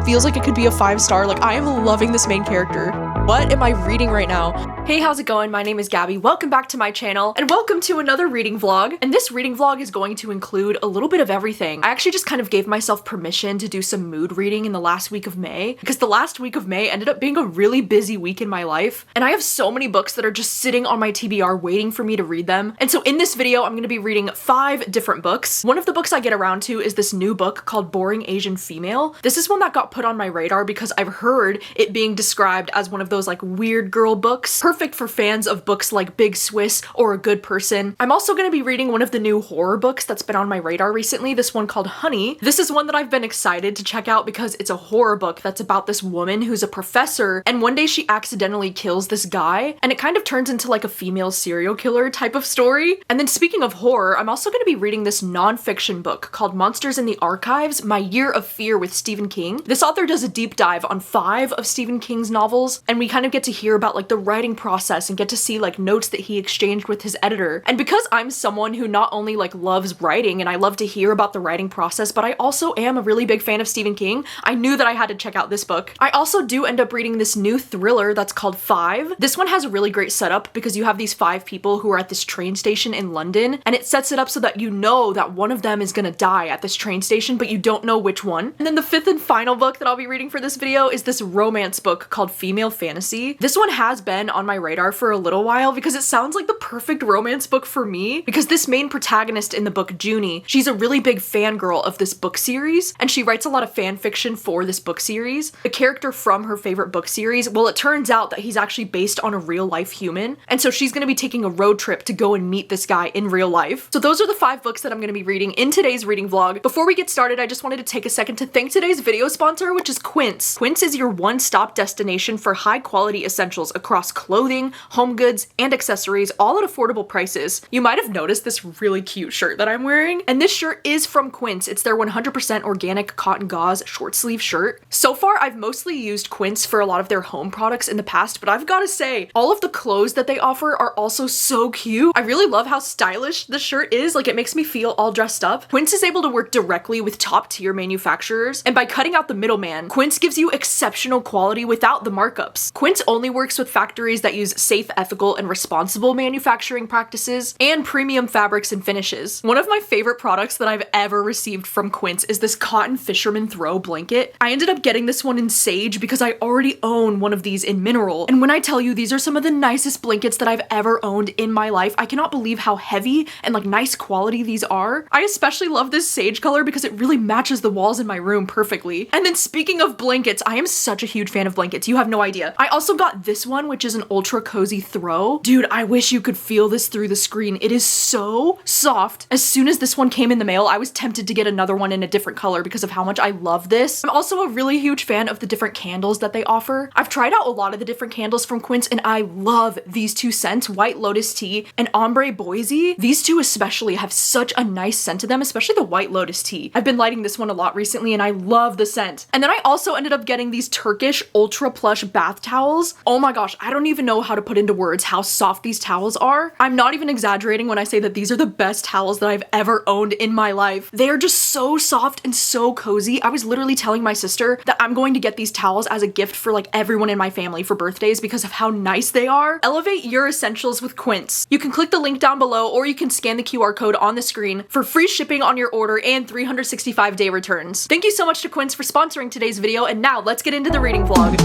feels like it could be a 5-star. Like, I am loving this main character. What am I reading right now? Hey, how's it going? My name is Gabby. Welcome back to my channel, and welcome to another reading vlog. And this reading vlog is going to include a little bit of everything. I actually just kind of gave myself permission to do some mood reading in the last week of May, because the last week of May ended up being a really busy week in my life, and I have so many books that are just sitting on my TBR waiting for me to read them. And so in this video, I'm going to be reading 5 different books. One of the books I get around to is this new book called Boring Asian Female. This is one that got put on my radar because I've heard it being described as one of those like weird girl books, perfect for fans of books like Big Swiss or A Good Person. I'm also going to be reading one of the new horror books that's been on my radar recently, this one called Honey. This is one that I've been excited to check out because it's a horror book that's about this woman who's a professor, and one day she accidentally kills this guy, and it kind of turns into like a female serial killer type of story. And then speaking of horror, I'm also going to be reading this nonfiction book called Monsters in the Archives, My Year of Fear with Stephen King. This author does a deep dive on 5 of Stephen King's novels, and we kind of get to hear about like the writing process and get to see like notes that he exchanged with his editor. And because I'm someone who not only like loves writing and I love to hear about the writing process, but I also am a really big fan of Stephen King, I knew that I had to check out this book. I also do end up reading this new thriller that's called 5. This one has a really great setup because you have these 5 people who are at this train station in London, and it sets it up so that you know that one of them is gonna die at this train station, but you don't know which one. And then the 5th and final book that I'll be reading for this video is this romance book called Female Fantasy. This one has been on my radar for a little while because it sounds like the perfect romance book for me, because this main protagonist in the book, Junie, she's a really big fangirl of this book series, and she writes a lot of fan fiction for this book series. The character from her favorite book series, well, it turns out that he's actually based on a real life human, and so she's gonna be taking a road trip to go and meet this guy in real life. So those are the 5 books that I'm gonna be reading in today's reading vlog. Before we get started, I just wanted to take a second to thank today's video sponsor, which is Quince. Quince is your one-stop destination for high-quality essentials across clothing, home goods, and accessories, all at affordable prices. You might have noticed this really cute shirt that I'm wearing, and this shirt is from Quince. It's their 100% organic cotton gauze short sleeve shirt. So far, I've mostly used Quince for a lot of their home products in the past, but I've gotta say, all of the clothes that they offer are also so cute. I really love how stylish the shirt is, like it makes me feel all dressed up. Quince is able to work directly with top-tier manufacturers, and by cutting out the middleman, Quince gives you exceptional quality without the markups. Quince only works with factories that use safe, ethical, and responsible manufacturing practices and premium fabrics and finishes. One of my favorite products that I've ever received from Quince is this cotton fisherman throw blanket. I ended up getting this one in sage because I already own one of these in mineral, and when I tell you these are some of the nicest blankets that I've ever owned in my life, I cannot believe how heavy and like nice quality these are. I especially love this sage color because it really matches the walls in my room perfectly. And then speaking of blankets, I am such a huge fan of blankets. You have no idea. I also got this one, which is an ultra cozy throw. Dude, I wish you could feel this through the screen. It is so soft. As soon as this one came in the mail, I was tempted to get another one in a different color because of how much I love this. I'm also a really huge fan of the different candles that they offer. I've tried out a lot of the different candles from Quince, and I love these 2 scents, White Lotus Tea and Ombre Boise. These 2 especially have such a nice scent to them, especially the White Lotus Tea. I've been lighting this one a lot recently, and I love the scent. And then I also ended up getting these Turkish ultra plush bath towels. Oh my gosh, I don't even know how to put into words how soft these towels are. I'm not even exaggerating when I say that these are the best towels that I've ever owned in my life. They are just so soft and so cozy. I was literally telling my sister that I'm going to get these towels as a gift for like everyone in my family for birthdays because of how nice they are. Elevate your essentials with Quince. You can click the link down below, or you can scan the QR code on the screen for free shipping on your order and 365-day returns. Thank you so much to Quince for sponsoring today's video, and now let's get into the reading vlog.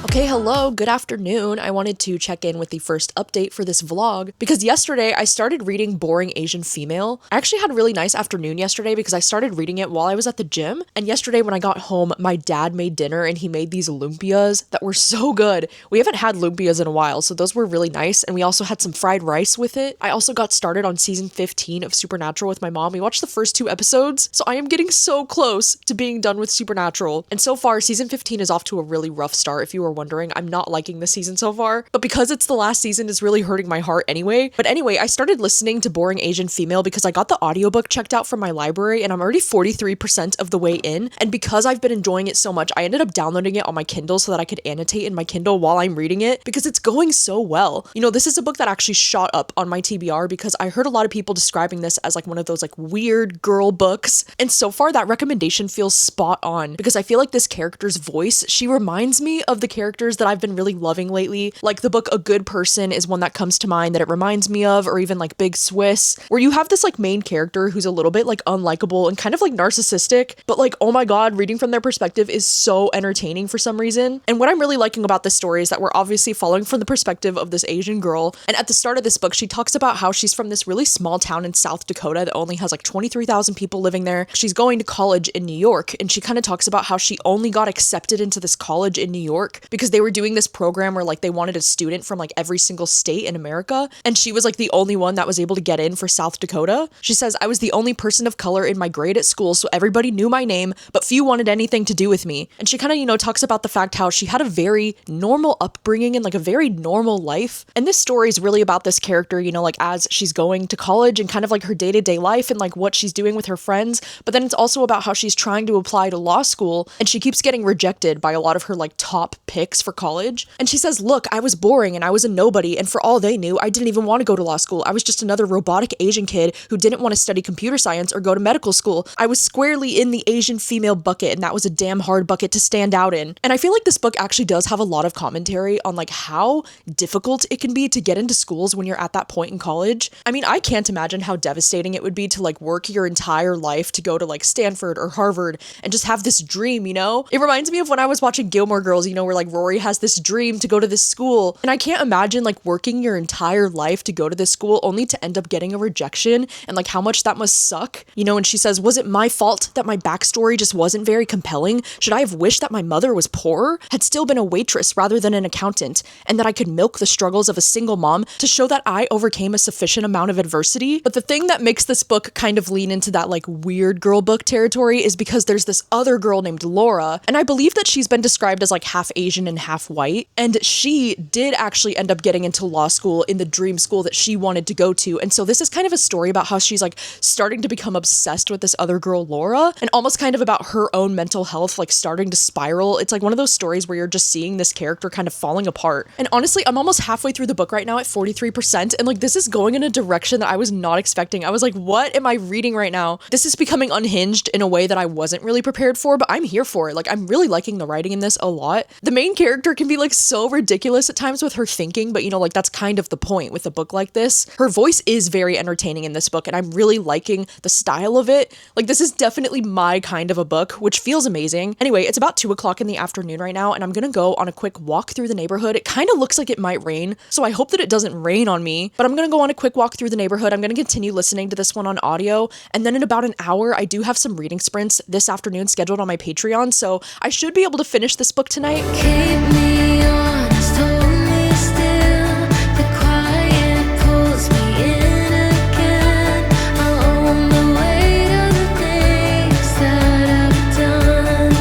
Okay, hello, good afternoon. I wanted to check in with the first update for this vlog because yesterday I started reading Boring Asian Female. I actually had a really nice afternoon yesterday because I started reading it while I was at the gym, and yesterday when I got home, my dad made dinner and he made these lumpias that were so good. We haven't had lumpias in a while, so those were really nice, and we also had some fried rice with it. I also got started on season 15 of Supernatural with my mom. We watched the first 2 episodes, so I am getting so close to being done with Supernatural, and so far season 15 is off to a really rough start. If you were wondering, boring. I'm not liking this season so far, but because it's the last season, it's really hurting my heart anyway. But anyway, I started listening to Boring Asian Female because I got the audiobook checked out from my library and I'm already 43% of the way in. And because I've been enjoying it so much, I ended up downloading it on my Kindle so that I could annotate in my Kindle while I'm reading it because it's going so well. You know, this is a book that actually shot up on my TBR because I heard a lot of people describing this as like one of those like weird girl books. And so far that recommendation feels spot on because I feel like this character's voice, she reminds me of the characters that I've been really loving lately. Like the book A Good Person is one that comes to mind that it reminds me of, or even like Big Swiss, where you have this like main character who's a little bit like unlikable and kind of like narcissistic, but like, oh my God, reading from their perspective is so entertaining for some reason. And what I'm really liking about this story is that we're obviously following from the perspective of this Asian girl. And at the start of this book, she talks about how she's from this really small town in South Dakota that only has like 23,000 people living there. She's going to college in New York, and she kind of talks about how she only got accepted into this college in New York because they were doing this program where like they wanted a student from like every single state in America, and she was like the only one that was able to get in for South Dakota. She says, I was the only person of color in my grade at school, so everybody knew my name, but few wanted anything to do with me. And she kind of, you know, talks about the fact how she had a very normal upbringing and like a very normal life. And this story is really about this character, you know, like as she's going to college and kind of like her day-to-day life and like what she's doing with her friends. But then it's also about how she's trying to apply to law school and she keeps getting rejected by a lot of her like top picks for college. And she says, look, I was boring and I was a nobody, and for all they knew, I didn't even want to go to law school. I was just another robotic Asian kid who didn't want to study computer science or go to medical school. I was squarely in the Asian female bucket, and that was a damn hard bucket to stand out in. And I feel like this book actually does have a lot of commentary on like how difficult it can be to get into schools when you're at that point in college. I mean, I can't imagine how devastating it would be to like work your entire life to go to like Stanford or Harvard and just have this dream, you know? It reminds me of when I was watching Gilmore Girls, you know, where like Rory has this dream to go to this school. And I can't imagine like working your entire life to go to this school only to end up getting a rejection and like how much that must suck, you know? And she says, was it my fault that my backstory just wasn't very compelling? Should I have wished that my mother was poorer, had still been a waitress rather than an accountant, and that I could milk the struggles of a single mom to show that I overcame a sufficient amount of adversity? But the thing that makes this book kind of lean into that like weird girl book territory is because there's this other girl named Laura, and I believe that she's been described as like half Asian and half white, and she did actually end up getting into law school in the dream school that she wanted to go to. And so this is kind of a story about how she's like starting to become obsessed with this other girl, Laura, and almost kind of about her own mental health like starting to spiral. It's like one of those stories where you're just seeing this character kind of falling apart. And honestly, I'm almost halfway through the book right now at 43%, and like this is going in a direction that I was not expecting. I was like, what am I reading right now? This is becoming unhinged in a way that I wasn't really prepared for, but I'm here for it. Like, I'm really liking the writing in this a lot. The main character can be like so ridiculous at times with her thinking, but you know, like that's kind of the point with a book like this. Her voice is very entertaining in this book, and I'm really liking the style of it. Like, this is definitely my kind of a book, which feels amazing. Anyway, it's about 2 o'clock in the afternoon right now, and I'm gonna go on a quick walk through the neighborhood. It kind of looks like it might rain, so I hope that it doesn't rain on me, but I'm gonna go on a quick walk through the neighborhood. I'm gonna continue listening to this one on audio, and then in about an hour, I do have some reading sprints this afternoon scheduled on my Patreon, so I should be able to finish this book tonight. Keep me honest, hold me still. The quiet pulls me in again. I own the weight of the things that I've done.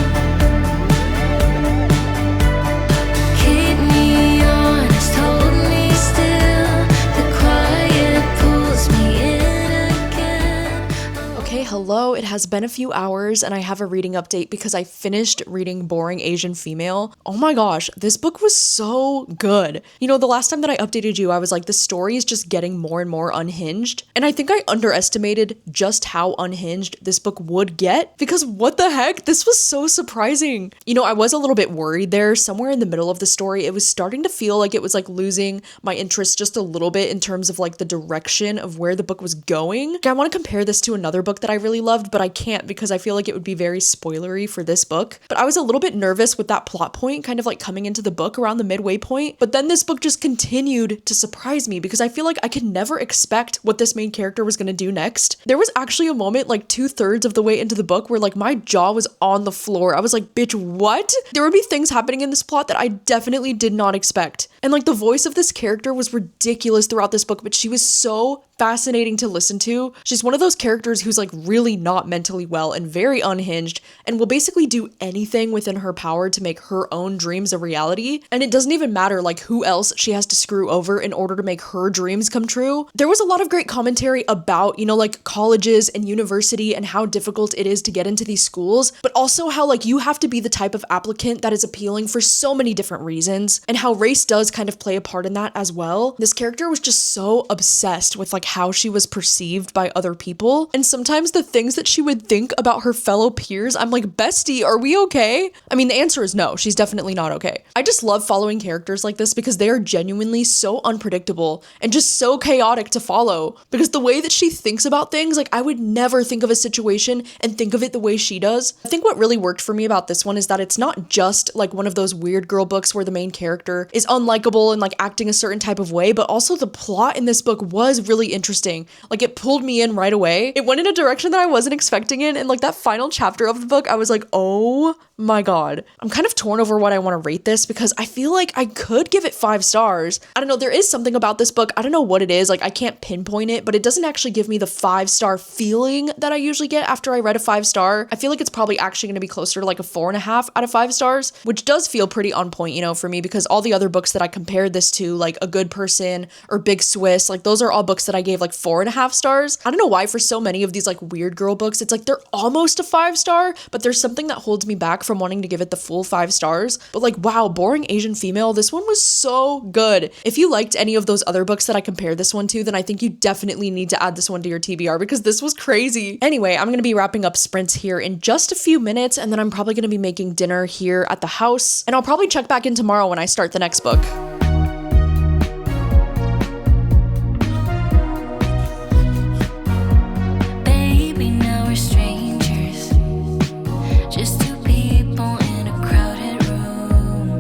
Keep me honest, hold me still. The quiet pulls me in again. Okay, hello, it has been a few hours and I have a reading update because I finished reading Boring Asian Female. Oh my gosh, this book was so good. You know, the last time that I updated you, I was like, the story is just getting more and more unhinged. And I think I underestimated just how unhinged this book would get because what the heck? This was so surprising. You know, I was a little bit worried there. Somewhere in the middle of the story, it was starting to feel like it was like losing my interest just a little bit in terms of like the direction of where the book was going. I want to compare this to another book that I really loved, but I can't because I feel like it would be very spoilery for this book. But I was a little bit nervous with that plot point kind of like coming into the book around the midway point. But then this book just continued to surprise me because I feel like I could never expect what this main character was going to do next. There was actually a moment like 2/3 of the way into the book where like my jaw was on the floor. I was like, bitch, what? There would be things happening in this plot that I definitely did not expect. And like the voice of this character was ridiculous throughout this book, but she was so fascinating to listen to. She's one of those characters who's like really not mentally well and very unhinged and will basically do anything within her power to make her own dreams a reality. And it doesn't even matter like who else she has to screw over in order to make her dreams come true. There was a lot of great commentary about, like colleges and university and how difficult it is to get into these schools, but also how like you have to be the type of applicant that is appealing for so many different reasons, and how race does kind of play a part in that as well. This character was just so obsessed with like how she was perceived by other people, and sometimes the things that she would think about her fellow peers, I'm like, bestie, are we okay? I mean, the answer is no, she's definitely not okay. I just love following characters like this because they are genuinely so unpredictable and just so chaotic to follow, because the way that she thinks about things, like I would never think of a situation and think of it the way she does. I think what really worked for me about this one is that it's not just like one of those weird girl books where the main character is unlikable and like acting a certain type of way, but also the plot in this book was really interesting. Like it pulled me in right away. It went in a direction that I wasn't expecting it, and like that final chapter of the book, I was like, oh my god. I'm kind of torn over what I want to rate this because I feel like I could give it 5 stars. I don't know, there is something about this book, I don't know what it is, like I can't pinpoint it, but it doesn't actually give me the 5-star feeling that I usually get after I read a 5-star. I feel like it's probably actually going to be closer to like a 4.5 out of 5 stars, which does feel pretty on point, for me, because all the other books that I compared this to, like A Good Person or Big Swiss, like those are all books that I gave like 4.5 stars. I don't know why for so many of these like weird girl books, it's like they're almost a 5-star, but there's something that holds me back from wanting to give it the full 5 stars. But like, wow, Boring Asian Female, this one was so good. If you liked any of those other books that I compared this one to, then I think you definitely need to add this one to your TBR because this was crazy. Anyway, I'm gonna be wrapping up sprints here in just a few minutes, and then I'm probably gonna be making dinner here at the house, and I'll probably check back in tomorrow when I start the next book. Baby, now we're strangers, just two people in a crowded room.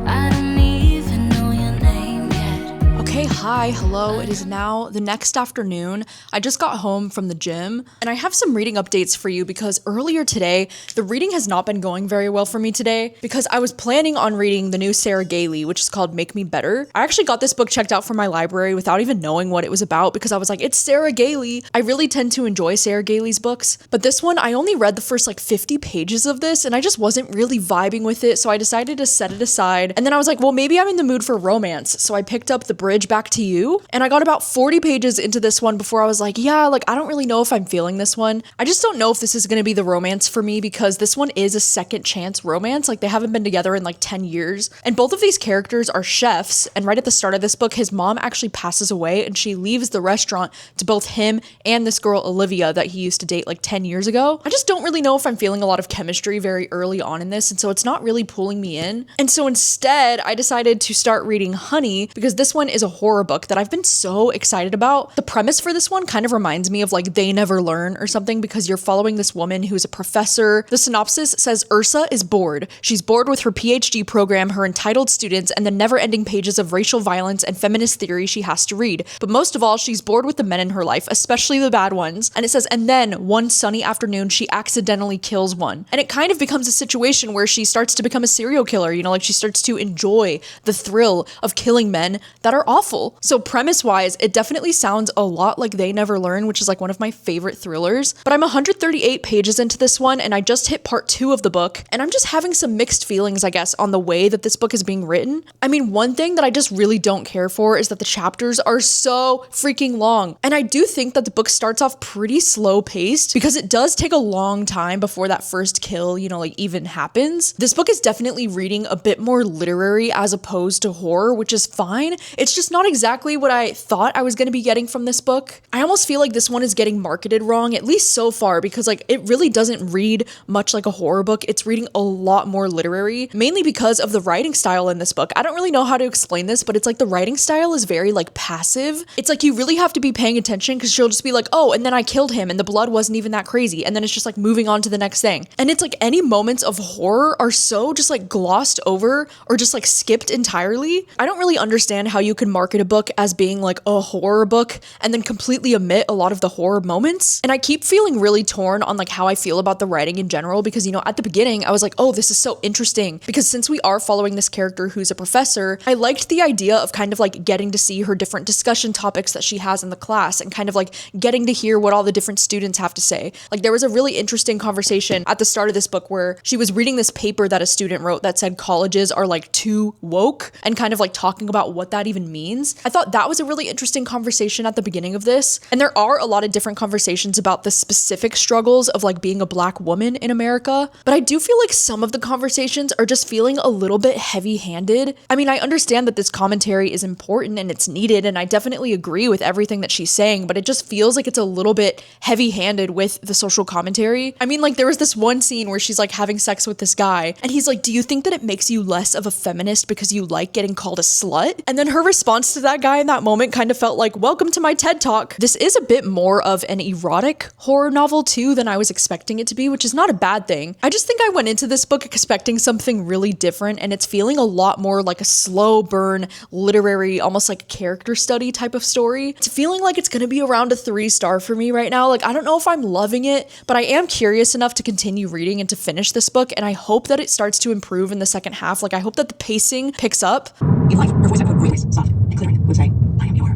I don't even know your name yet. Okay, hi, hello. It is now the next afternoon. I just got home from the gym, and I have some reading updates for you because earlier today, the reading has not been going very well for me today because I was planning on reading the new Sarah Gailey, which is called Make Me Better. I actually got this book checked out from my library without even knowing what it was about because I was like, it's Sarah Gailey. I really tend to enjoy Sarah Gailey's books, but this one, I only read the first like 50 pages of this, and I just wasn't really vibing with it, so I decided to set it aside. And then I was like, well, maybe I'm in the mood for romance, so I picked up The Bridge Back to You, and I got about 40 pages into this one before I was like, yeah, like I don't really know if I'm feeling this one. I just don't know if this is going to be the romance for me because this one is a second chance romance. Like they haven't been together in like 10 years, and both of these characters are chefs, and right at the start of this book, his mom actually passes away and she leaves the restaurant to both him and this girl Olivia that he used to date like 10 years ago. I just don't really know if I'm feeling a lot of chemistry very early on in this, and so it's not really pulling me in. And so instead, I decided to start reading Honey because this one is a horror book that I've been so excited about. The premise for this one kind of reminds me of like They Never Learn or something because you're following this woman who's a professor. The synopsis says Ursa is bored. She's bored with her PhD program, her entitled students, and the never-ending pages of racial violence and feminist theory she has to read. But most of all, she's bored with the men in her life, especially the bad ones. And it says, and then one sunny afternoon, she accidentally kills one. And it kind of becomes a situation where she starts to become a serial killer, like she starts to enjoy the thrill of killing men that are awful. So premise-wise, it definitely sounds a lot like They Never Learn, which is like one of my favorite thrillers. But I'm 138 pages into this one, and I just hit part 2 of the book, and I'm just having some mixed feelings, I guess, on the way that this book is being written. I mean, one thing that I just really don't care for is that the chapters are so freaking long. And I do think that the book starts off pretty slow paced because it does take a long time before that first kill, like even happens. This book is definitely reading a bit more literary as opposed to horror, which is fine. It's just not exactly what I thought I was going to be getting from this book. I almost feel like this one is getting marketed wrong, at least so far, because like it really doesn't read much like a horror book. It's reading a lot more literary, mainly because of the writing style in this book. I don't really know how to explain this, but it's like the writing style is very like passive. It's like you really have to be paying attention because she'll just be like, oh, and then I killed him and the blood wasn't even that crazy. And then it's just like moving on to the next thing. And it's like any moments of horror are so just like glossed over or just like skipped entirely. I don't really understand how you can market a book book as being like a horror book and then completely omit a lot of the horror moments. And I keep feeling really torn on like how I feel about the writing in general because, you know, at the beginning I was like, oh, this is so interesting because since we are following this character who's a professor, I liked the idea of kind of like getting to see her different discussion topics that she has in the class and kind of like getting to hear what all the different students have to say. Like there was a really interesting conversation at the start of this book where she was reading this paper that a student wrote that said colleges are like too woke and kind of like talking about what that even means. I thought that was a really interesting conversation at the beginning of this. And there are a lot of different conversations about the specific struggles of like being a Black woman in America, but I do feel like some of the conversations are just feeling a little bit heavy-handed. I mean, I understand that this commentary is important and it's needed, and I definitely agree with everything that she's saying, but it just feels like it's a little bit heavy-handed with the social commentary. I mean, like there was this one scene where she's like having sex with this guy and he's like, do you think that it makes you less of a feminist because you like getting called a slut? And then her response to that guy in that moment kind of felt like, welcome to my TED Talk. This is a bit more of an erotic horror novel too than I was expecting it to be, which is not a bad thing. I just think I went into this book expecting something really different, and it's feeling a lot more like a slow burn, literary, almost like character study type of story. It's feeling like it's gonna be around a 3-star for me right now. Like, I don't know if I'm loving it, but I am curious enough to continue reading and to finish this book, and I hope that it starts to improve in the second half. Like, I hope that the pacing picks up. In life, her voice output really is soft and clearing would say, I am your.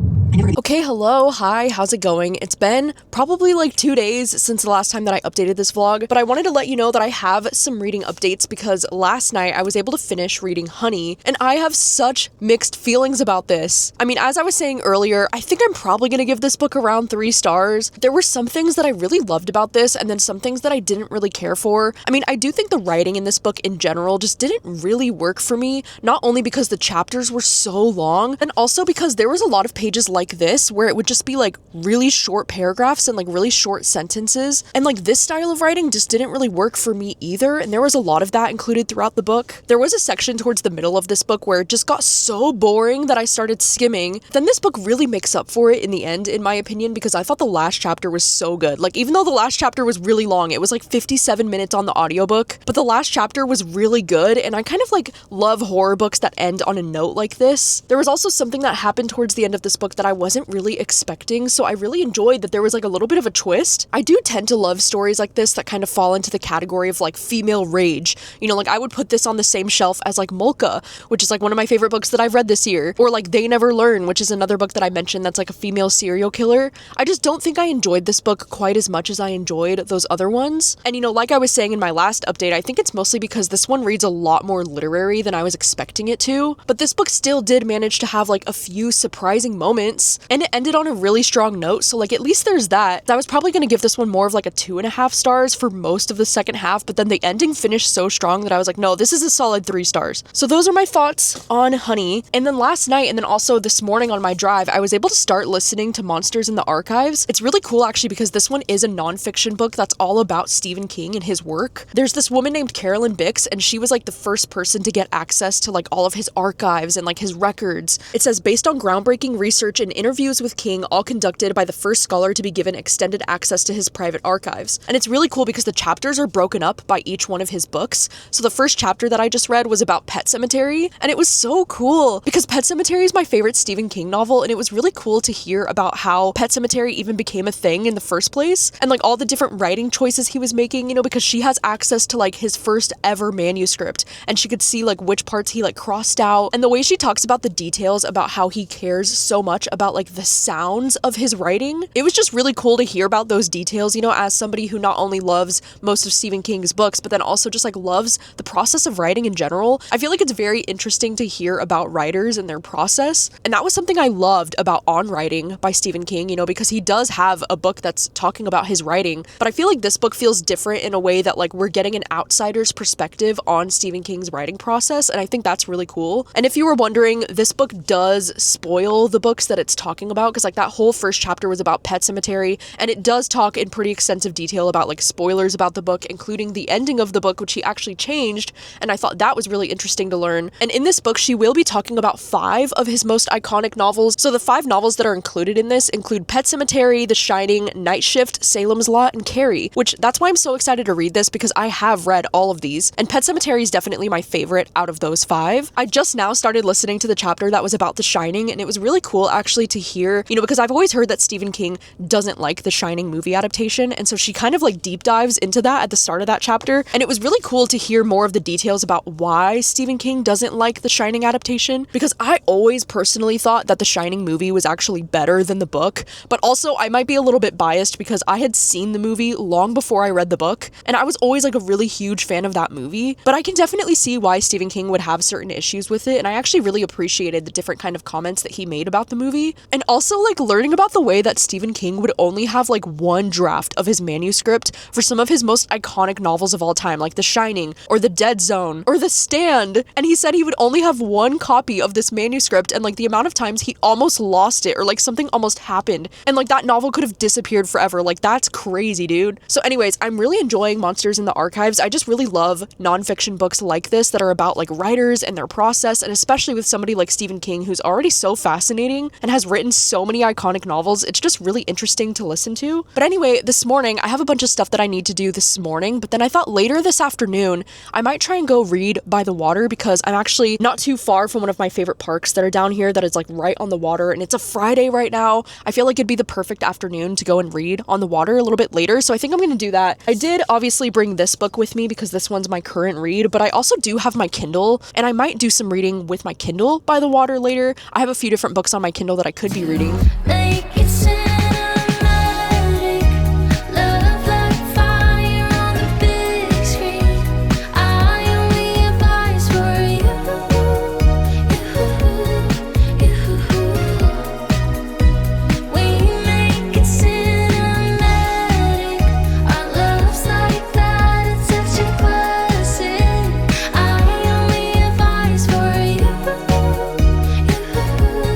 Okay, hello, hi, how's it going? It's been probably like 2 days since the last time that I updated this vlog, but I wanted to let you know that I have some reading updates because last night I was able to finish reading Honey, and I have such mixed feelings about this. I mean, as I was saying earlier, I think I'm probably gonna give this book around 3 stars. There were some things that I really loved about this, and then some things that I didn't really care for. I mean, I do think the writing in this book in general just didn't really work for me, not only because the chapters were so long, and also because there was a lot of pages like this where it would just be like really short paragraphs and like really short sentences, and like this style of writing just didn't really work for me either, and there was a lot of that included throughout the book. There was a section towards the middle of this book where it just got so boring that I started skimming. Then this book really makes up for it in the end, in my opinion, because I thought the last chapter was so good. Like, even though the last chapter was really long, it was like 57 minutes on the audiobook, but the last chapter was really good, and I kind of like love horror books that end on a note like this. There was also something that happened towards the end of this book that I wasn't really expecting, so I really enjoyed that there was like a little bit of a twist. I do tend to love stories like this that kind of fall into the category of like female rage. You know, like I would put this on the same shelf as like Molka, which is like one of my favorite books that I've read this year, or like They Never Learn, which is another book that I mentioned that's like a female serial killer. I just don't think I enjoyed this book quite as much as I enjoyed those other ones. And you know, like I was saying in my last update, I think it's mostly because this one reads a lot more literary than I was expecting it to, but this book still did manage to have like a few surprising moments, and it ended on a really strong note, so like at least there's that. I was probably going to give this one more of like a 2.5 stars for most of the second half, but then the ending finished so strong that I was like, no, this is a solid 3 stars. So those are my thoughts on Honey. And then last night, and then also this morning on my drive, I was able to start listening to Monsters in the Archives. It's really cool actually because this one is a nonfiction book that's all about Stephen King and his work. There's this woman named Carolyn Bix, and she was like the first person to get access to like all of his archives and like his records. It says, based on groundbreaking research and interviews with King, all conducted by the first scholar to be given extended access to his private archives. And it's really cool because the chapters are broken up by each one of his books. So the first chapter that I just read was about Pet Sematary, and it was so cool because Pet Sematary is my favorite Stephen King novel, and it was really cool to hear about how Pet Sematary even became a thing in the first place, and like all the different writing choices he was making, you know, because she has access to like his first ever manuscript, and she could see like which parts he like crossed out, and the way she talks about the details about how he cares so much about like the sounds of his writing. It was just really cool to hear about those details, you know, as somebody who not only loves most of Stephen King's books, but then also just like loves the process of writing in general. I feel like it's very interesting to hear about writers and their process, and that was something I loved about On Writing by Stephen King, you know, because he does have a book that's talking about his writing, but I feel like this book feels different in a way that like we're getting an outsider's perspective on Stephen King's writing process, and I think that's really cool. And if you were wondering, this book does spoil the books that it it's talking about, because like that whole first chapter was about Pet Cemetery, and it does talk in pretty extensive detail about like spoilers about the book, including the ending of the book, which he actually changed, and I thought that was really interesting to learn. And in this book, she will be talking about 5 of his most iconic novels. So the 5 novels that are included in this include Pet Cemetery, The Shining, Night Shift, Salem's Lot, and Carrie, which that's why I'm so excited to read this, because I have read all of these, and Pet Cemetery is definitely my favorite out of those 5. I just now started listening to the chapter that was about The Shining, and it was really cool actually to hear, you know, because I've always heard that Stephen King doesn't like The Shining movie adaptation, and so she kind of like deep dives into that at the start of that chapter, and it was really cool to hear more of the details about why Stephen King doesn't like The Shining adaptation, because I always personally thought that The Shining movie was actually better than the book, but also I might be a little bit biased because I had seen the movie long before I read the book, and I was always like a really huge fan of that movie, but I can definitely see why Stephen King would have certain issues with it, and I actually really appreciated the different kind of comments that he made about the movie, and also like learning about the way that Stephen King would only have like one draft of his manuscript for some of his most iconic novels of all time, like The Shining, or The Dead Zone, or The Stand, and he said he would only have one copy of this manuscript, and like the amount of times he almost lost it, or like something almost happened, and like that novel could have disappeared forever. Like that's crazy, dude. So anyways, I'm really enjoying Monsters in the Archives. I just really love nonfiction books like this that are about like writers and their process, and especially with somebody like Stephen King, who's already so fascinating and has written so many iconic novels. It's just really interesting to listen to. But anyway, this morning I have a bunch of stuff that I need to do this morning, but then I thought later this afternoon I might try and go read by the water, because I'm actually not too far from one of my favorite parks that are down here that is like right on the water, and it's a Friday right now. I feel like it'd be the perfect afternoon to go and read on the water a little bit later, so I think I'm gonna do that. I did obviously bring this book with me because this one's my current read, but I also do have my Kindle, and I might do some reading with my Kindle by the water later. I have a few different books on my Kindle that I could be reading. Make it cinematic, love like fire on the big screen. I only advise for you. We make it cinematic. Our love's like that, it's such a classic. I only advise for you.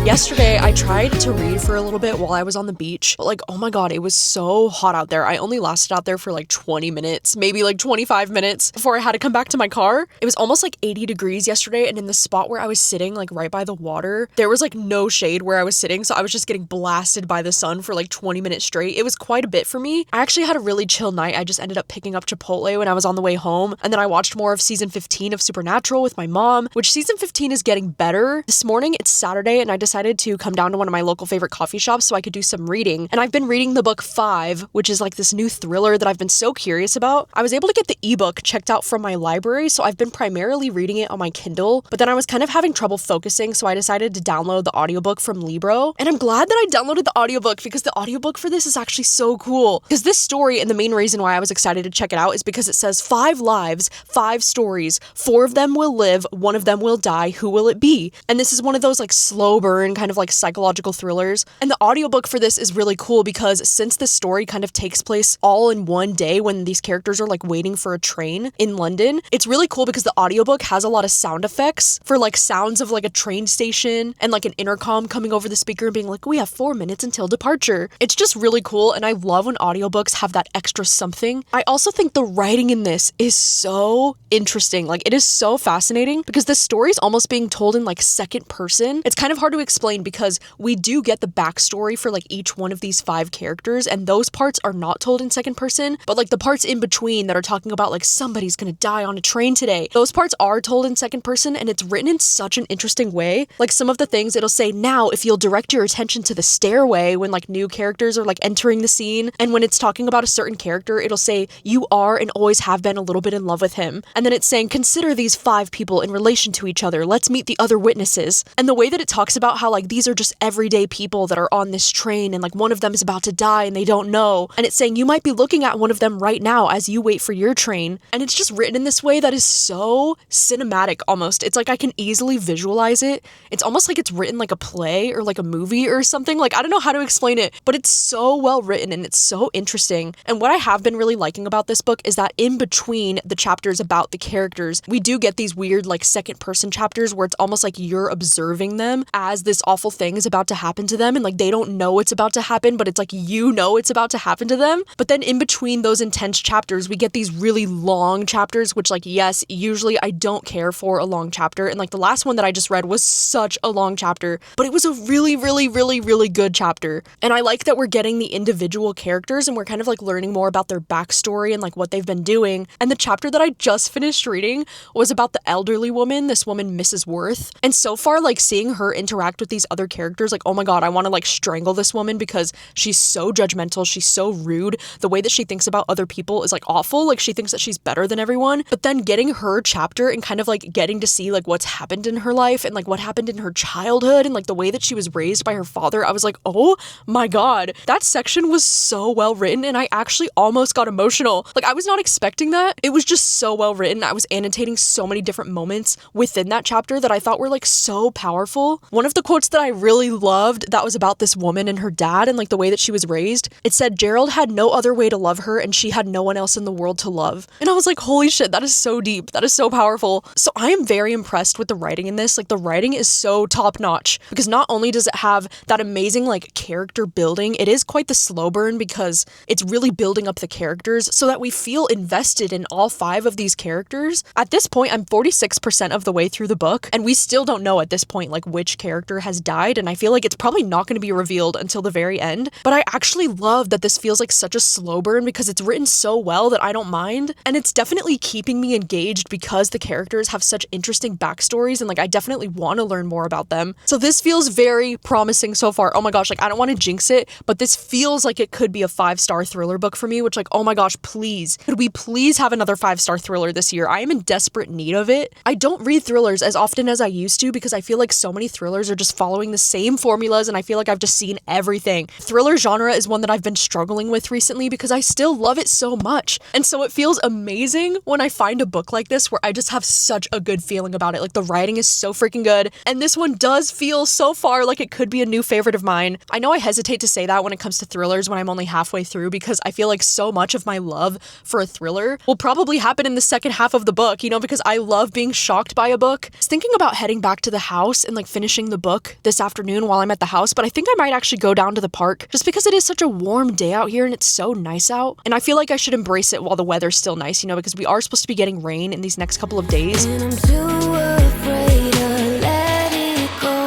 Yesterday, I tried to read for a little bit while I was on the beach, but like, oh my god, it was so hot out there. I only lasted out there for like 20 minutes, maybe like 25 minutes before I had to come back to my car. It was almost like 80 degrees yesterday, and in the spot where I was sitting, like right by the water, there was like no shade where I was sitting, so I was just getting blasted by the sun for like 20 minutes straight. It was quite a bit for me. I actually had a really chill night. I just ended up picking up Chipotle when I was on the way home, and then I watched more of season 15 of Supernatural with my mom, which season 15 is getting better. This morning, it's Saturday, and I decided to come down to one of my local favorite coffee shops so I could do some reading, and I've been reading the book 5, which is like this new thriller that I've been so curious about. I was able to get the ebook checked out from my library, so I've been primarily reading it on my Kindle, but then I was kind of having trouble focusing, so I decided to download the audiobook from Libro, and I'm glad that I downloaded the audiobook, because the audiobook for this is actually so cool, because this story, and the main reason why I was excited to check it out, is because it says 5 lives, 5 stories, 4 of them will live, 1 of them will die, who will it be? And this is one of those like slow burn kind of like psychological thrillers, and the audiobook for this is really cool because since this story kind of takes place all in one day when these characters are like waiting for a train in London, it's really cool because the audiobook has a lot of sound effects for like sounds of like a train station and like an intercom coming over the speaker and being like, we have 4 minutes until departure. It's just really cool, and I love when audiobooks have that extra something. I also think the writing in this is so interesting. Like, it is so fascinating because this story is almost being told in like second person. It's kind of hard to explain because we do get the backstory for like each one of these 5 characters, and those parts are not told in second person, but like the parts in between that are talking about like somebody's gonna die on a train today, those parts are told in second person, and it's written in such an interesting way. Like some of the things it'll say, now if you'll direct your attention to the stairway, when like new characters are like entering the scene, and when it's talking about a certain character, it'll say you are and always have been a little bit in love with him, and then it's saying consider these 5 people in relation to each other, let's meet the other witnesses. And the way that it talks about how like these are just everyday people that are on this train, and like one of them is about to die and they don't know, and it's saying you might be looking at one of them right now as you wait for your train, and it's just written in this way that is so cinematic almost. It's like I can easily visualize it. It's almost like it's written like a play or like a movie or something. Like, I don't know how to explain it, but it's so well written and it's so interesting. And what I have been really liking about this book is that in between the chapters about the characters, we do get these weird like second person chapters where it's almost like you're observing them as this this awful thing is about to happen to them, and like they don't know it's about to happen, but it's like you know it's about to happen to them. But then in between those intense chapters, we get these really long chapters, which like, yes, usually I don't care for a long chapter. And like the last one that I just read was such a long chapter, but it was a really, really, really, really good chapter. And I like that we're getting the individual characters and we're kind of like learning more about their backstory and like what they've been doing. And the chapter that I just finished reading was about the elderly woman, this woman, Mrs. Worth. And so far, like seeing her interact with these other characters, like, oh my God, I want to like strangle this woman because she's so judgmental. She's so rude. The way that she thinks about other people is like awful. Like she thinks that she's better than everyone. But then getting her chapter and kind of like getting to see like what's happened in her life and like what happened in her childhood and like the way that she was raised by her father, I was like, oh my God, that section was so well written. And I actually almost got emotional. Like I was not expecting that. It was just so well written. I was annotating so many different moments within that chapter that I thought were like so powerful. One of the quotes that I really loved that was about this woman and her dad and like the way that she was raised, it said, Gerald had no other way to love her and she had no one else in the world to love. And I was like, holy shit, that is so deep. That is so powerful. So I am very impressed with the writing in this. Like the writing is so top notch because not only does it have that amazing like character building, it is quite the slow burn because it's really building up the characters so that we feel invested in all 5 of these characters. At this point, I'm 46% of the way through the book and we still don't know at this point like which character has died, and I feel like it's probably not going to be revealed until the very end. But I actually love that this feels like such a slow burn because it's written so well that I don't mind, and it's definitely keeping me engaged because the characters have such interesting backstories and like I definitely want to learn more about them. So this feels very promising so far. Oh my gosh, like I don't want to jinx it, but this feels like it could be a 5-star thriller book for me, which like, oh my gosh, please, could we please have another 5-star thriller this year? I am in desperate need of it. I don't read thrillers as often as I used to because I feel like so many thrillers are just following the same formulas and I feel like I've just seen everything. Thriller genre is one that I've been struggling with recently because I still love it so much. And so it feels amazing when I find a book like this where I just have such a good feeling about it. Like the writing is so freaking good. And this one does feel so far like it could be a new favorite of mine. I know I hesitate to say that when it comes to thrillers when I'm only halfway through because I feel like so much of my love for a thriller will probably happen in the second half of the book, you know, because I love being shocked by a book. I was thinking about heading back to the house and like finishing the book this afternoon while I'm at the house, but I think I might actually go down to the park just because it is such a warm day out here and it's so nice out. And I feel like I should embrace it while the weather's still nice, you know, because we are supposed to be getting rain in these next couple of days. And I'm too afraid to let it go.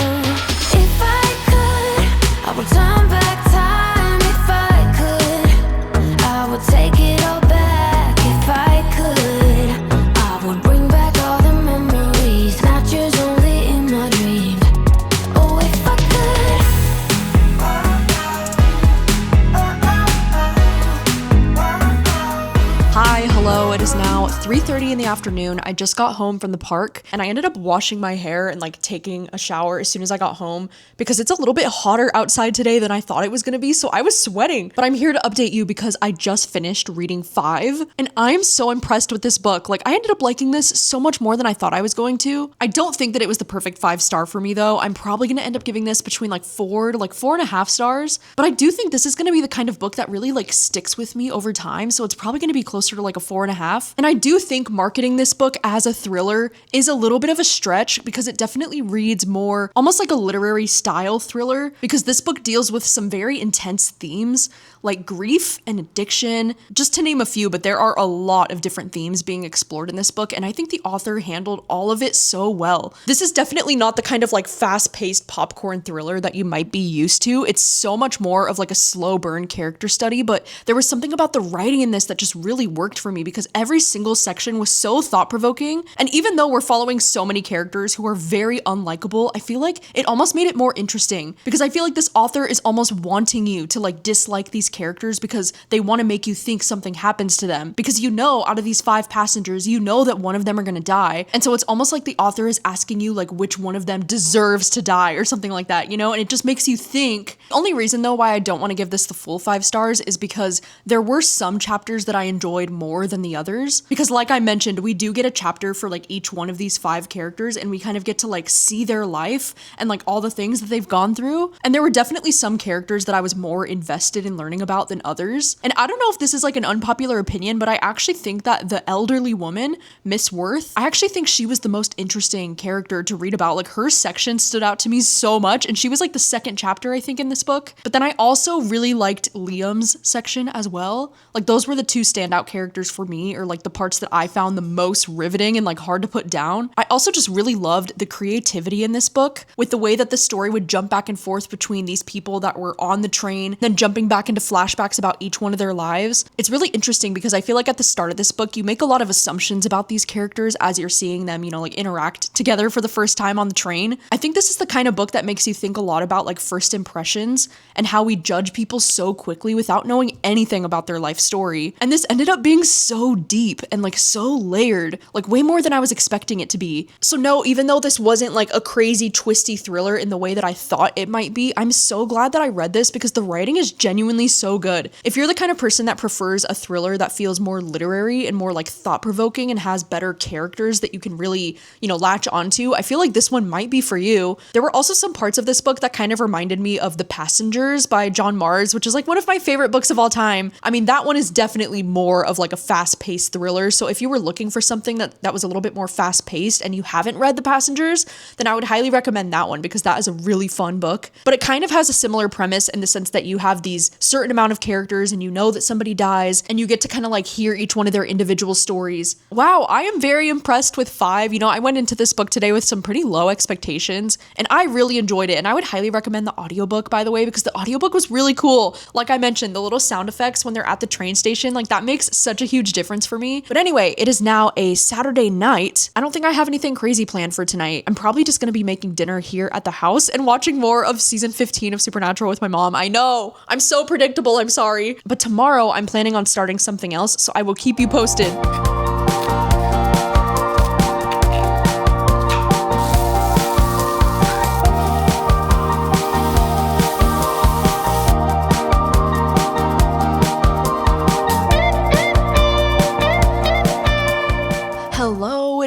If I could, I would turn back time. If I could, I would take it all back. If I could, I would bring back all the memories, not yours, only in my dreams. Oh, if I could. Hi, hello, it is now 3:30 in the afternoon. I just got home from the park and I ended up washing my hair and like taking a shower as soon as I got home because it's a little bit hotter outside today than I thought it was gonna be, so I was sweating. But I'm here to update you because I just finished reading 5 and I'm so impressed with this book. Like I ended up liking this so much more than I thought I was going to. I don't think that it was the perfect 5-star for me though. I'm probably gonna end up giving this between like 4 to like 4.5 stars, but I do think this is gonna be the kind of book that really like sticks with me over time, so it's probably gonna be closer to like a 4.5. And I do think marketing this book as a thriller is a little bit of a stretch because it definitely reads more almost like a literary style thriller because this book deals with some very intense themes like grief and addiction, just to name a few, but there are a lot of different themes being explored in this book, and I think the author handled all of it so well. This is definitely not the kind of like fast-paced popcorn thriller that you might be used to. It's so much more of like a slow burn character study, but there was something about the writing in this that just really worked for me because every single section was so thought-provoking, and even though we're following so many characters who are very unlikable, I feel like it almost made it more interesting because I feel like this author is almost wanting you to like dislike these characters because they want to make you think something happens to them because you know out of these 5 passengers, you know that one of them are going to die, and so it's almost like the author is asking you like which one of them deserves to die or something like that, you know, and it just makes you think. The only reason though why I don't want to give this the full 5 stars is because there were some chapters that I enjoyed more than the others because like I mentioned mentioned, we do get a chapter for like each one of these 5 characters, and we kind of get to like see their life and like all the things that they've gone through. And there were definitely some characters that I was more invested in learning about than others. And I don't know if this is like an unpopular opinion, but I actually think that the elderly woman, Miss Worth, I actually think she was the most interesting character to read about. Like her section stood out to me so much, and she was like the second chapter, I think, in this book. But then I also really liked Liam's section as well. Like those were the 2 standout characters for me, or like the parts that I found the most riveting and like hard to put down. I also just really loved the creativity in this book with the way that the story would jump back and forth between these people that were on the train, then jumping back into flashbacks about each one of their lives. It's really interesting because I feel like at the start of this book, you make a lot of assumptions about these characters as you're seeing them, you know, like interact together for the first time on the train. I think this is the kind of book that makes you think a lot about like first impressions and how we judge people so quickly without knowing anything about their life story. And this ended up being so deep and like so layered, like way more than I was expecting it to be. So no, even though this wasn't like a crazy twisty thriller in the way that I thought it might be, I'm so glad that I read this because the writing is genuinely so good. If you're the kind of person that prefers a thriller that feels more literary and more like thought-provoking and has better characters that you can really, you know, latch onto, I feel like this one might be for you. There were also some parts of this book that kind of reminded me of The Passengers by John Mars, which is like one of my favorite books of all time. I mean, that one is definitely more of like a fast-paced thriller. So if you were looking for something that was a little bit more fast-paced and you haven't read The Passengers, then I would highly recommend that one because that is a really fun book. But it kind of has a similar premise in the sense that you have these certain amount of characters and you know that somebody dies and you get to kind of like hear each one of their individual stories. Wow, I am very impressed with 5. You know, I went into this book today with some pretty low expectations and I really enjoyed it. And I would highly recommend the audiobook, by the way, because the audiobook was really cool. Like I mentioned, the little sound effects when they're at the train station, like that makes such a huge difference for me. But anyway, it is now a Saturday night. I don't think I have anything crazy planned for tonight. I'm probably just going to be making dinner here at the house and watching more of season 15 of Supernatural with my mom. I know, I'm so predictable, I'm sorry. But tomorrow I'm planning on starting something else, so I will keep you posted.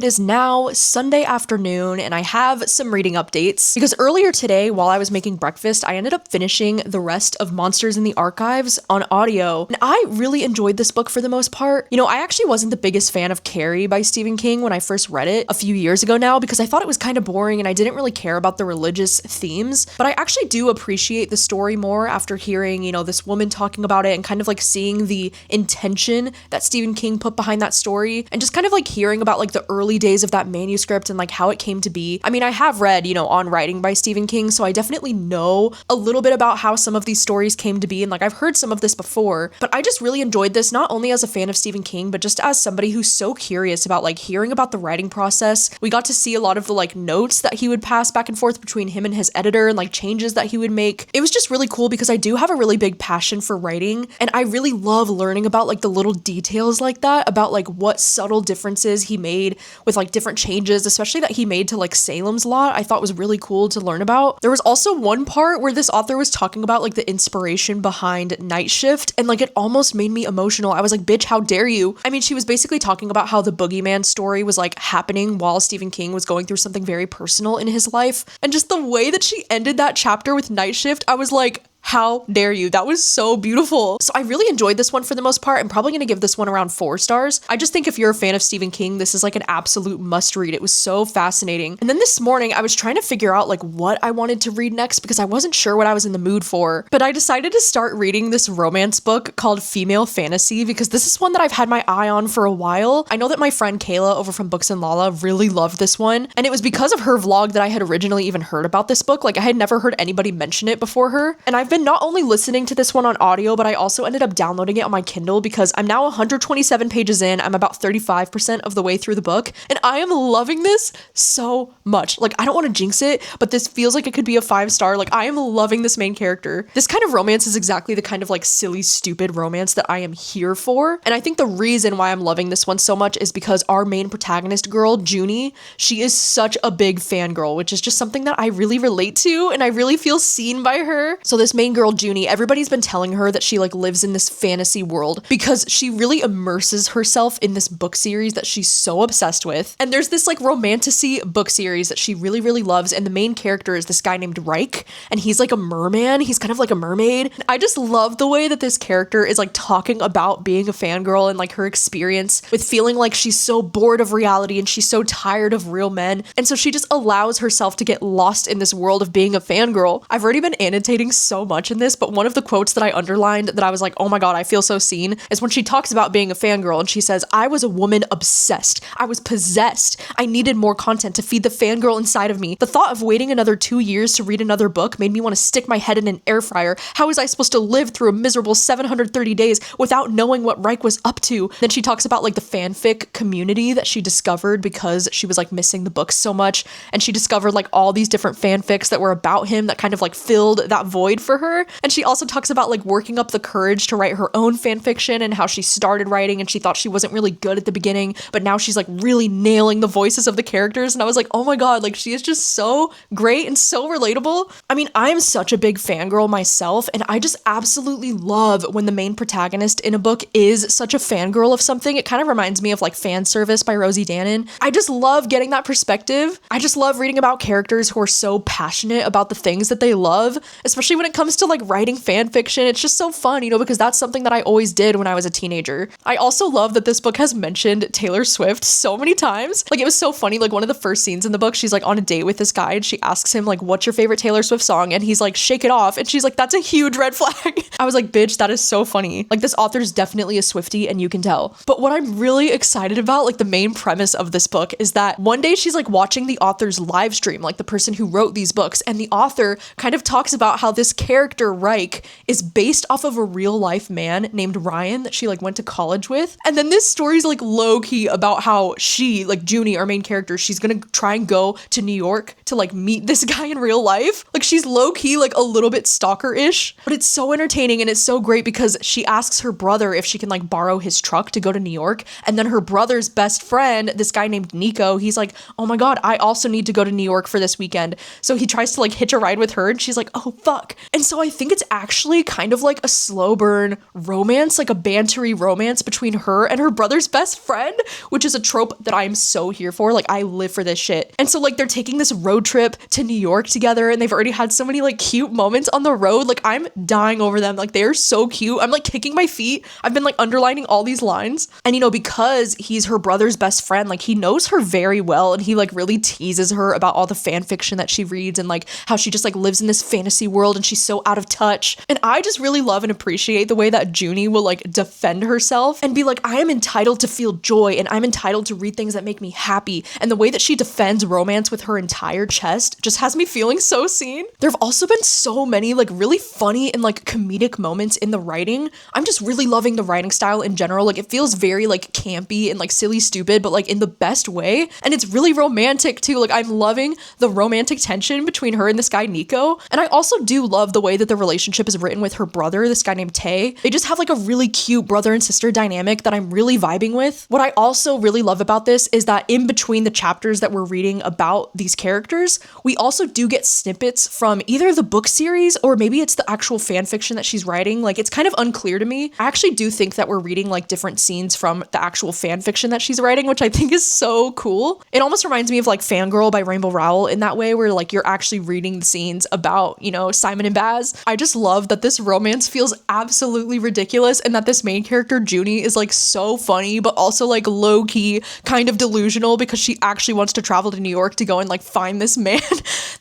It is now Sunday afternoon and I have some reading updates because earlier today while I was making breakfast, I ended up finishing the rest of Monsters in the Archives on audio. And I really enjoyed this book for the most part. You know, I actually wasn't the biggest fan of Carrie by Stephen King when I first read it a few years ago now because I thought it was kind of boring and I didn't really care about the religious themes. But I actually do appreciate the story more after hearing, you know, this woman talking about it and kind of like seeing the intention that Stephen King put behind that story and just kind of like hearing about like the early days of that manuscript and like how it came to be. I mean, I have read, you know, On Writing by Stephen King, so I definitely know a little bit about how some of these stories came to be, and like I've heard some of this before, but I just really enjoyed this, not only as a fan of Stephen King, but just as somebody who's so curious about like hearing about the writing process. We got to see a lot of the like notes that he would pass back and forth between him and his editor and like changes that he would make. It was just really cool because I do have a really big passion for writing, and I really love learning about like the little details like that, about like what subtle differences he made with like different changes, especially that he made to like Salem's Lot. I thought was really cool to learn about. There was also one part where this author was talking about like the inspiration behind Night Shift, and like it almost made me emotional. I was like, bitch, how dare you? I mean, she was basically talking about how the Boogeyman story was like happening while Stephen King was going through something very personal in his life, and just the way that she ended that chapter with Night Shift, I was like, how dare you? That was so beautiful. So I really enjoyed this one for the most part. I'm probably going to give this one around 4 stars. I just think if you're a fan of Stephen King, this is like an absolute must read. It was so fascinating. And then this morning I was trying to figure out like what I wanted to read next because I wasn't sure what I was in the mood for. But I decided to start reading this romance book called Female Fantasy because this is one that I've had my eye on for a while. I know that my friend Kayla over from Books and Lala really loved this one. And it was because of her vlog that I had originally even heard about this book. Like I had never heard anybody mention it before her. And I've been not only listening to this one on audio, but I also ended up downloading it on my Kindle because I'm now 127 pages in. I'm about 35% of the way through the book, and I am loving this so much. Like, I don't want to jinx it, but this feels like it could be a 5-star. Like, I am loving this main character. This kind of romance is exactly the kind of like silly, stupid romance that I am here for. And I think the reason why I'm loving this one so much is because our main protagonist girl, Junie, she is such a big fangirl, which is just something that I really relate to, and I really feel seen by her. So this main girl, Junie, everybody's been telling her that she like lives in this fantasy world because she really immerses herself in this book series that she's so obsessed with. And there's this like romantasy book series that she really, really loves. And the main character is this guy named Reich, and he's like a merman. He's kind of like a mermaid. I just love the way that this character is like talking about being a fangirl and like her experience with feeling like she's so bored of reality and she's so tired of real men. And so she just allows herself to get lost in this world of being a fangirl. I've already been annotating so much in this, but one of the quotes that I underlined that I was like, oh my God, I feel so seen, is when she talks about being a fangirl and she says, I was a woman obsessed. I was possessed. I needed more content to feed the fangirl inside of me. The thought of waiting another 2 years to read another book made me want to stick my head in an air fryer. How was I supposed to live through a miserable 730 days without knowing what Reich was up to? Then she talks about like the fanfic community that she discovered because she was like missing the books so much, and she discovered like all these different fanfics that were about him that kind of like filled that void for her. And she also talks about like working up the courage to write her own fanfiction and how she started writing and she thought she wasn't really good at the beginning, but now she's like really nailing the voices of the characters. And I was like, oh my God, like she is just so great and so relatable. I mean, I'm such a big fangirl myself, and I just absolutely love when the main protagonist in a book is such a fangirl of something. It kind of reminds me of like Fan Service by Rosie Danon. I just love getting that perspective. I just love reading about characters who are so passionate about the things that they love, especially when it comes to like writing fan fiction. It's just so fun, you know, because that's something that I always did when I was a teenager. I also love that this book has mentioned Taylor Swift so many times. Like, it was so funny. Like, one of the first scenes in the book, she's like on a date with this guy and she asks him like, what's your favorite Taylor Swift song? And he's like, Shake It Off. And she's like, that's a huge red flag. I was like, bitch, that is so funny. Like, this author's definitely a Swiftie and you can tell. But what I'm really excited about, like the main premise of this book, is that one day she's like watching the author's live stream, like the person who wrote these books, and the author kind of talks about how this character Reich is based off of a real life man named Ryan that she like went to college with. And then this story's like low key about how she, like Junie, our main character, she's gonna try and go to New York to like meet this guy in real life. Like, she's low key like a little bit stalker-ish, but it's so entertaining and it's so great because she asks her brother if she can like borrow his truck to go to New York. And then her brother's best friend, this guy named Nico, he's like, oh my God, I also need to go to New York for this weekend. So he tries to like hitch a ride with her and she's like, oh fuck. And so I think it's actually kind of like a slow burn romance, like a bantery romance between her and her brother's best friend, which is a trope that I'm so here for. Like, I live for this shit. And so like they're taking this road trip to New York together and they've already had so many like cute moments on the road. Like, I'm dying over them. Like, they're so cute. I'm like kicking my feet. I've been like underlining all these lines. And you know, because he's her brother's best friend, like he knows her very well and he like really teases her about all the fan fiction that she reads and like how she just like lives in this fantasy world and she's so out of touch. And I just really love and appreciate the way that Junie will like defend herself and be like, I am entitled to feel joy and I'm entitled to read things that make me happy. And the way that she defends romance with her entire chest just has me feeling so seen. There have also been so many like really funny and like comedic moments in the writing. I'm just really loving the writing style in general. Like, it feels very like campy and like silly stupid, but like in the best way. And it's really romantic too. Like, I'm loving the romantic tension between her and this guy Nico. And I also do love the way that the relationship is written with her brother, this guy named Tay. They just have like a really cute brother and sister dynamic that I'm really vibing with. What I also really love about this is that in between the chapters that we're reading about these characters, we also do get snippets from either the book series or maybe it's the actual fan fiction that she's writing. Like, it's kind of unclear to me. I actually do think that we're reading like different scenes from the actual fan fiction that she's writing, which I think is so cool. It almost reminds me of like Fangirl by Rainbow Rowell in that way, where like you're actually reading the scenes about, you know, Simon and Baz. I just love that this romance feels absolutely ridiculous and that this main character Junie is like so funny, but also like low key kind of delusional because she actually wants to travel to New York to go and like find this man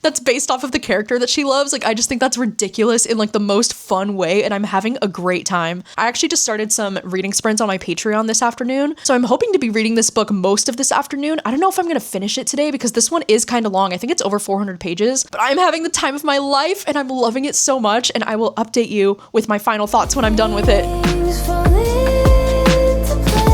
that's based off of the character that she loves. Like, I just think that's ridiculous in like the most fun way and I'm having a great time. I actually just started some reading sprints on my Patreon this afternoon, so I'm hoping to be reading this book most of this afternoon. I don't know if I'm gonna finish it today because this one is kind of long. I think it's over 400 pages, but I'm having the time of my life and I'm loving it so much, and I will update you with my final thoughts when I'm done with it. Things fall into place.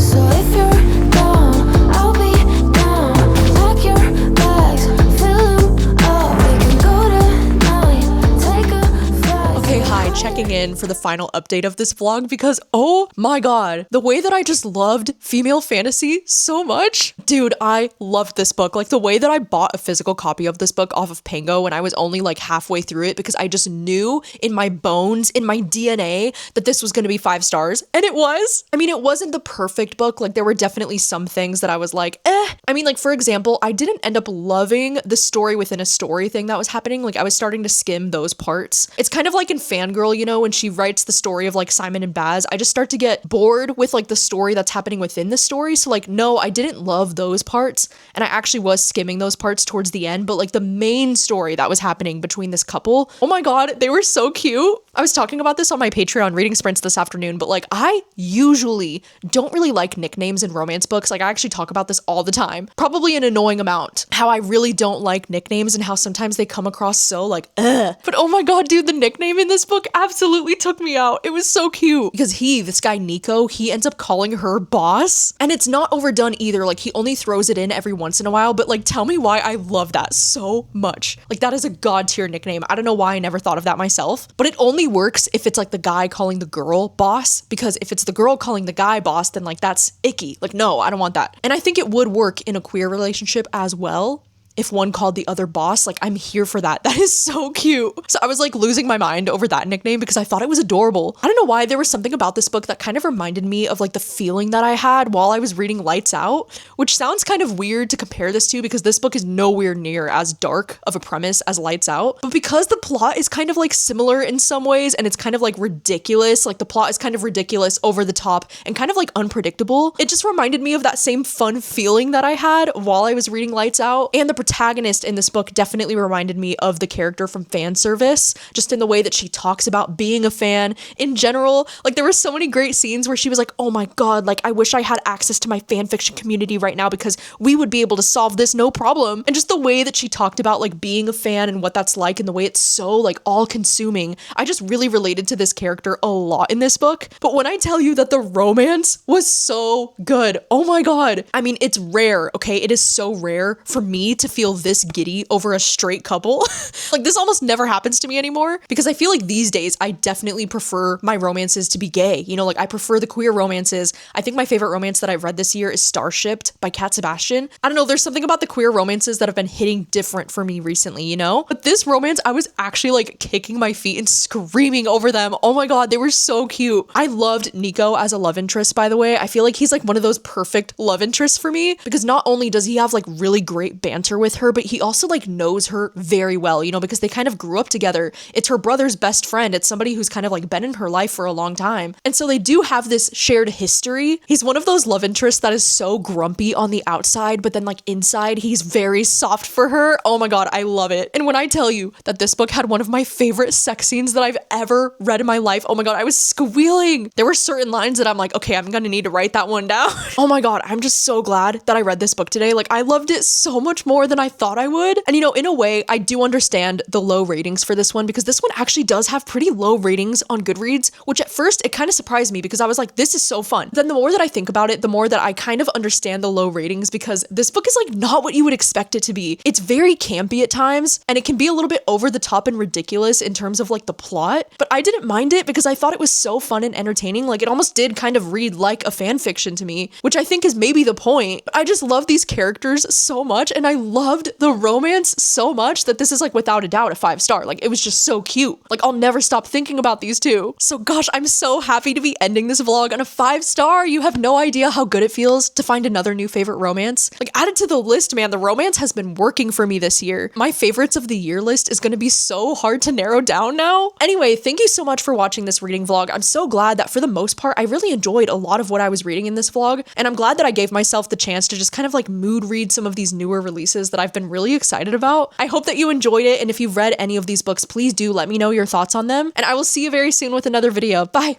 So if you're down, I'll be down. Pack your bags, fill 'em up. We can go tonight, take a flight. Okay, hi, checking in. in for the final update of this vlog because oh my god, the way that I just loved female fantasy so much. Dude, I loved this book. Like the way that I bought a physical copy of this book off of Pango when I was only like halfway through it because I just knew in my bones, in my DNA that this was going to be 5 stars. And it was. I mean, it wasn't the perfect book. Like there were definitely some things that I was like, eh. I mean, like for example, I didn't end up loving the story within a story thing that was happening. Like I was starting to skim those parts. It's kind of like in Fangirl, you know, when she writes the story of like Simon and Baz, I just start to get bored with like the story that's happening within the story. So like, no, I didn't love those parts. And I actually was skimming those parts towards the end, but like the main story that was happening between this couple, oh my god, they were so cute. I was talking about this on my Patreon reading sprints this afternoon, but like I usually don't really like nicknames in romance books. Like I actually talk about this all the time, probably an annoying amount, how I really don't like nicknames and how sometimes they come across so like, ugh. But oh my god, dude, the nickname in this book absolutely took me out. It was so cute because this guy Nico, he ends up calling her boss and it's not overdone either. Like he only throws it in every once in a while, but like tell me why I love that so much. Like that is a god tier nickname. I don't know why I never thought of that myself, but it only works if it's like the guy calling the girl boss, because if it's the girl calling the guy boss, then like that's icky. Like no, I don't want that. And I think it would work in a queer relationship as well. If one called the other boss, like I'm here for that. That is so cute. So I was like losing my mind over that nickname because I thought it was adorable. I don't know why, there was something about this book that kind of reminded me of like the feeling that I had while I was reading Lights Out, which sounds kind of weird to compare this to because this book is nowhere near as dark of a premise as Lights Out. But because the plot is kind of like similar in some ways and it's kind of like ridiculous, like the plot is kind of ridiculous, over the top, and kind of like unpredictable, it just reminded me of that same fun feeling that I had while I was reading Lights Out. And the protagonist in this book definitely reminded me of the character from Fan Service, just in the way that she talks about being a fan in general. Like there were so many great scenes where she was like, oh my god, like I wish I had access to my fan fiction community right now because we would be able to solve this no problem. And just the way that she talked about like being a fan and what that's like and the way it's so like all consuming, I just really related to this character a lot in this book. But when I tell you that the romance was so good, oh my god, I mean, it's rare, okay? It is so rare for me to feel this giddy over a straight couple. Like this almost never happens to me anymore because I feel like these days I definitely prefer my romances to be gay. You know, like I prefer the queer romances. I think my favorite romance that I've read this year is Starshipped by Cat Sebastian. I don't know, there's something about the queer romances that have been hitting different for me recently, you know? But this romance, I was actually like kicking my feet and screaming over them. Oh my god, they were so cute. I loved Nico as a love interest, by the way. I feel like he's like one of those perfect love interests for me because not only does he have like really great banter with her, but he also like knows her very well, you know, because they kind of grew up together. It's her brother's best friend. It's somebody who's kind of like been in her life for a long time. And so they do have this shared history. He's one of those love interests that is so grumpy on the outside, but then like inside, he's very soft for her. Oh my god, I love it. And when I tell you that this book had one of my favorite sex scenes that I've ever read in my life, oh my god, I was squealing. There were certain lines that I'm like, okay, I'm gonna need to write that one down. Oh my god, I'm just so glad that I read this book today. Like I loved it so much more than I thought I would. And you know, in a way, I do understand the low ratings for this one because this one actually does have pretty low ratings on Goodreads, which at first it kind of surprised me because I was like, this is so fun. Then the more that I think about it, the more that I kind of understand the low ratings because this book is like not what you would expect it to be. It's very campy at times and it can be a little bit over the top and ridiculous in terms of like the plot, but I didn't mind it because I thought it was so fun and entertaining. Like it almost did kind of read like a fan fiction to me, which I think is maybe the point. I just love these characters so much and I loved the romance so much that this is like without a doubt a 5-star. Like it was just so cute. Like I'll never stop thinking about these two. So gosh, I'm so happy to be ending this vlog on a 5-star. You have no idea how good it feels to find another new favorite romance. Like add it to the list, man. The romance has been working for me this year. My favorites of the year list is going to be so hard to narrow down now. Anyway, thank you so much for watching this reading vlog. I'm so glad that for the most part, I really enjoyed a lot of what I was reading in this vlog. And I'm glad that I gave myself the chance to just kind of like mood read some of these newer releases that I've been really excited about. I hope that you enjoyed it. And if you've read any of these books, please do let me know your thoughts on them. And I will see you very soon with another video. Bye.